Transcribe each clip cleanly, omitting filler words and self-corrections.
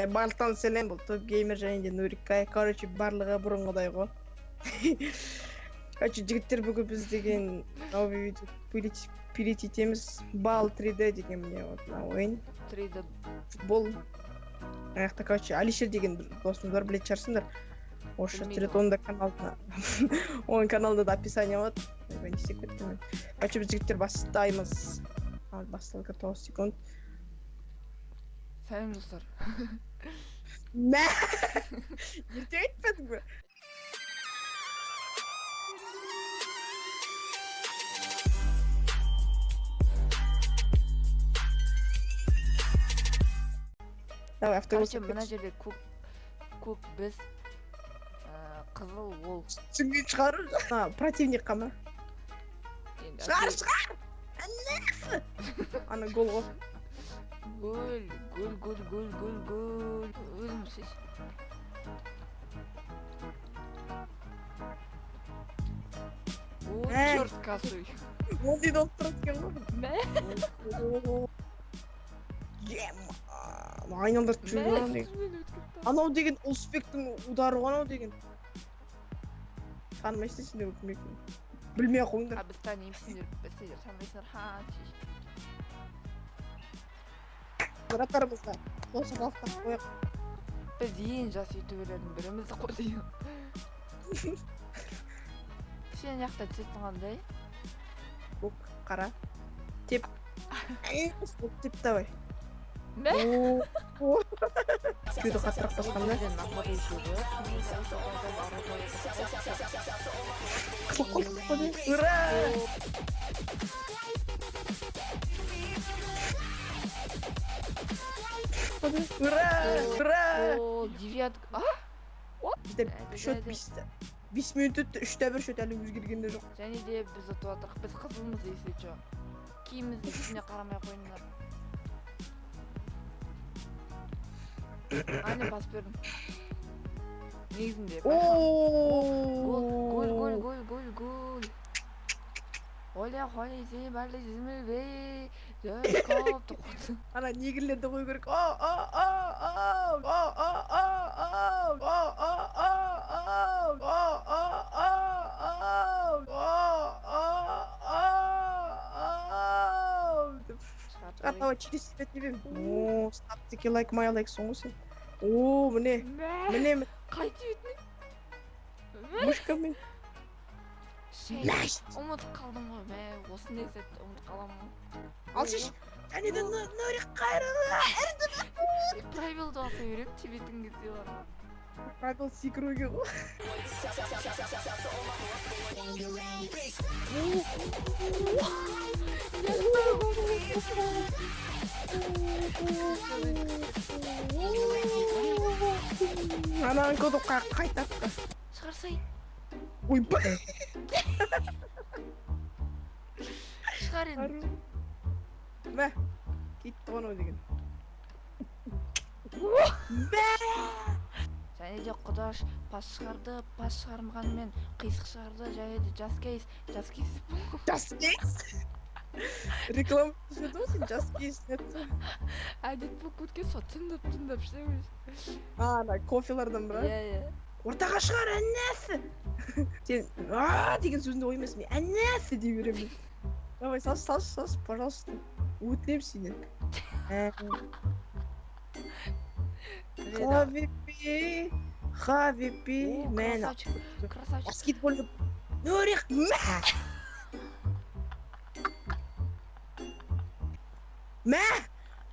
барлықтан сәлем, бұл топ геймер және де Нурик Кай. Короче, барлығы бұрынғыдай ғой. Короче, жігіттер бүгін біз деген новый видео перейти етеміз. Бал 3D деген міне ойын. 3D футбол. Аяқта, короче, Алишер деген досымыз бар, білетін шығарсыңдар. Орысша жүреді, оның да каналына. Оның каналында да описание болады. Не істеп кеттім мен. Короче, біз жігіттер бастаймыз. Басталға 9 секунд. Сәлем достар. Мә! Ерте айтпадың ба? Давай, автобус. Короче, мына жерде көк біз, қызыл ол. Түсінген шығару. Противник қама. Шығар! Әннәфі! Ана гол ғой. Гол. Өзім сіз. О, черт косой. Ол дейді олып тұрады екен ғой. Мә? Ема! Айналдырып жүрген. Анау деген Ұлысбектің удары ғой анау деген. Танымайсың сендер өкімекін. Білмей қойыңдар. Біз танимсыңдар, сендер танымайсыңдар. Бұратарымызда қосы қалықтап қояқ. Біз ең жас ютуберлердің бірімізді қойдайық. Сен яқта цветің қандай? Көк, қара. Теп. Теп давай. Мә? Күйді қаттырақ басқанда. Ура! Ура! О, девятка. А? Бізде шөт 5 минут өтті, 3-1 шөт әлі өзгергенде жоқ. Және де біз ұтып отырық. Біз қызылмыз есе жоқ. Киіміздің үстіне қарамай қойыңдар. Ане бас бердім. Негізінде. Гол. Оля, сен бәрді жізмі бей. Жөп, қоқты. Ана негірлерді қой көрік. Атава через себя не бем. О, ставьте лайк, моя лайк соңғысы. О, міне. Қайты бетіне? Мышкамен. Ұмыт қалдым ғой, мә, осындай сәтті ұмыт қаламын. Алшыш, және де Нурик қайрыға. Правилды алса берем, тебетін кезде бар. Правил секіруге ғой. Анан көді қайтатқа. Шығарсайын. Ойба! Шығар енді. Мә, кетті ғанау деген. Мә! Және де құдаш пас шығарды, пас шығармағанымен қисық шығарды, және де жас кейс. Жас кейс? Реклама түседі өсін, жас кейс нетті. Әдет бұл көтке со тыңдап шыдамыз. Ана, кофелардан бұра? Иә. Ортаға шығар, әннәфі! Сен, деген сөзінде оймасын, мен әннәфі дей беремін. Давай, салшы, пожалуйста. Өтінем сенен. Хавипи, мен. Красавчик. Баскетболды. Нурик, мә! Мә!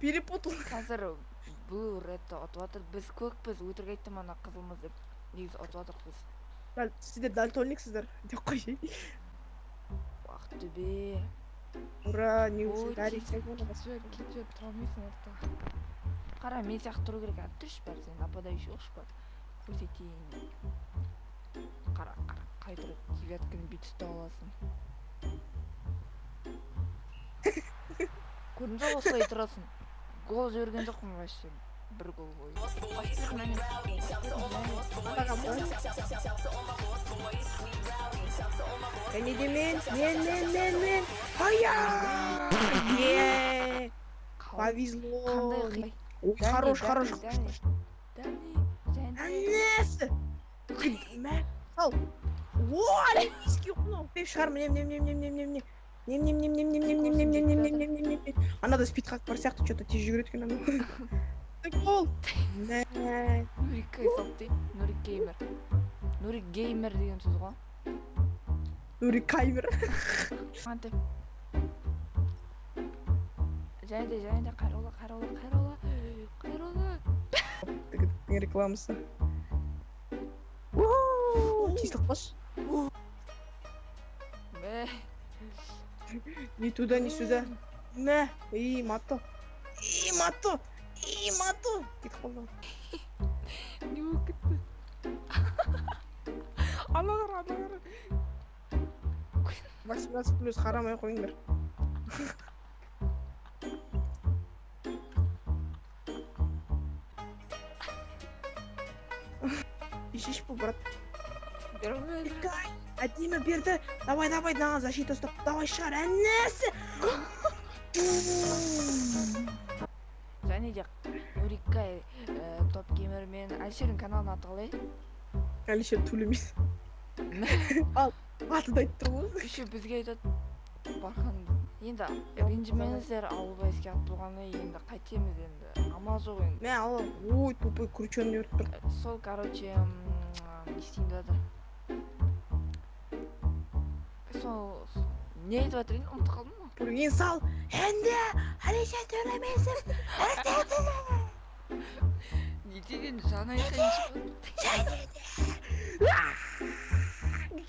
Перепутал. Қазір бұл ретті отватыр. Біз көкпіз, өтірік айттым ана қызылмыз деп. Негіз отватыр біз. Сіздер дальтониксіздер. Деп қойшай. Ақтөбе. Ура, неужели Дарик Кетіп тұрмайсың орта. Қара, мен сияқты тұру керек. Түрш бәр сен, нападающий ұқшпады. Көрсетейін. Қара, қайтырып девятканы бит ұста аласың. Көрінді осылай тұрасың. Гол жіберген жоқпын вообще. Бір гол ғой. Және де мен. Ая! Повезло. Қандай Хорош. Несі? Мә, ал. О, олимпийский құлау. Деп шығар, нем. Анада спид хак бар сияқты, что-то тез жүгіреді екен анау. Гол. Мә. Нурикке салып дейін. Нурик геймер. Нурик геймер деген сөз ғой. Нурик каймер. Антеп. Және де қайрола. Рекламасы. Тесіліп қош. Мә. Ни туда, ни сюда. Мә. Мато. Кетіп қалды. Не болып кетті? Ана қара. 18+ қарамай қойыңдар. Ишиш бұл, брат. Бекай, әдемі берді. Давай, маған защита ұстап. Давай, шығар, әнесі. Және де Нуриккай топ геймер мен Алишердің каналын аты қалай? Алишер Тулемис. Ал, аты да айтып тұр ғой. Еще бізге айтады Бархан. Енді ренжімеңіздер, Ауылбайский ат болғаны енді қайтеміз енді. Амал жоқ енді. Мә, ал, ой, тупой крученый өрт тұр. Сол, короче, не істейін деді. Сол, не айтып жатыр енді, ұмытып қалдым ғой. Бүрген сал, әнде, Алишер Тулемисім. Не деген жан айтайын шығады.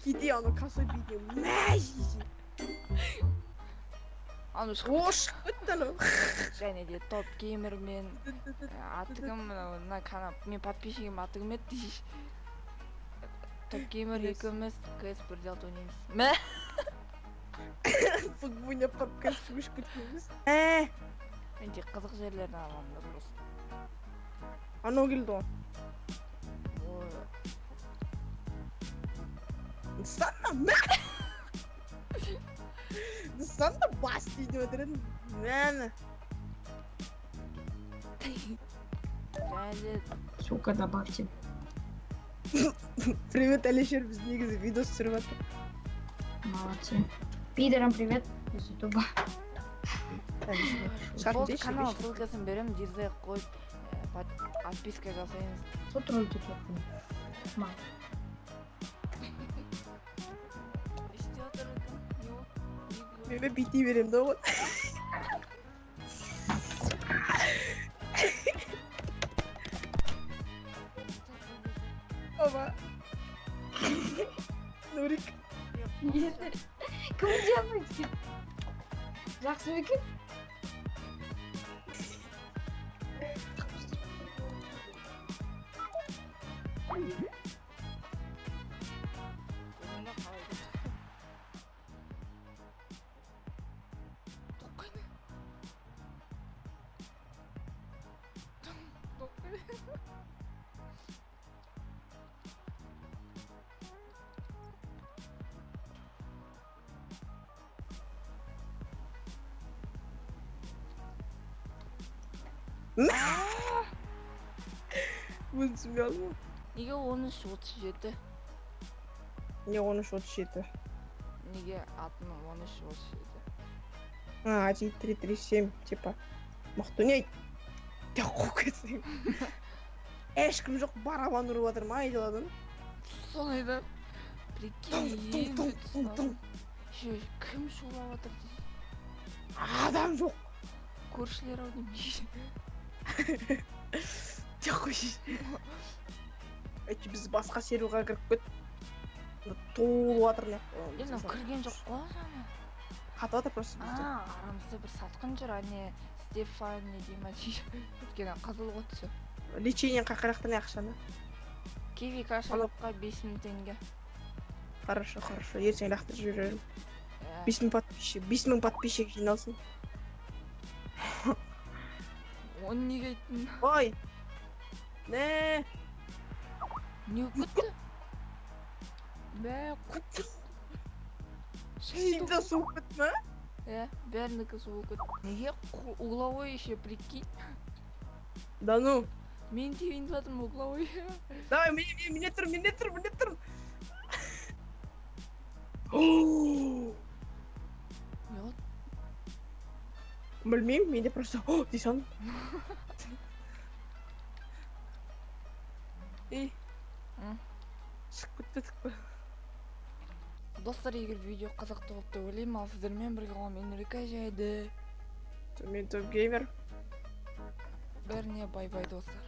Кете, аны косой бейде, мә, жейсің. Аны Ош, өттіні. Және де топ геймер мен атығым, мына канал, мен подписчигім атығым еді дейші. Топ геймер екеуміз КС бірде алты ойнаймыз. Мә? Футбойнап қап кәс өш көтеміз. Мен тек қызық жерлерін аламын просто. Анау келді ғой. Нысанна, мә! Нысанна бас дейді өтірін. Мәні. Және де... Сука, добавьте. Привет, Алишер, біз негізі видос түсіріп жатыр. Молодцы. Пидорам привет из ютуба. Сол канал ссылкасын берем, дизлайк қойып, подписка жасайыңыз. Что троллите тут? Мам. Істе отыр екен, Мені бейти берем да ғой. Оба. Нурик. Кім делаете? Жақсы ма екен? Өзін түсінбей алдым ғой. Неге 13-37? Не 13-37? Неге атының 13-37? 1-3-3-7, типа. Мықты не айт? Тек қоқ кетсең. Ешкім жоқ, барабан ұрып жатыр ма айдаладан? Солай да. Прикинь, енді түсініп. Кім шулап жатыр дейсің? Адам жоқ. Көршілер ау деймін. Тек қойшы. Әйтші біз басқа серверға кіріп кет. Толып жатыр не. Енді кірген жоқ қой жаңа. Қатып жатыр просто бізде. Арамызда бір сатқын жүр, әне Стефани дейма дейді. Өткені қызыл ғой түсі. Лечение қақырақтан ақшаны. Киви кашалыққа 5000 теңге. Хорошо. Ертең лақтырып жіберерім. 5000 подписчик жиналсын. Оны неге айттың? Ой! Не Не күтті? Бә, күтті. Шейді Сенде суық күтті ма? бәрінікі суы күтті. Неге угловой еще, прикинь? Да ну, Мен тебініп жатырмын угловой. Давай, міне тұр. Нет. Білмеймін, менде просто дей салдым. Ей. Шығып кеттік па? Достар, егер видео қызықты болды деп ойлаймын, ал сіздермен бірге болған мен Нұрика жайды. Мен топ геймер. Бәріне бай-бай достар.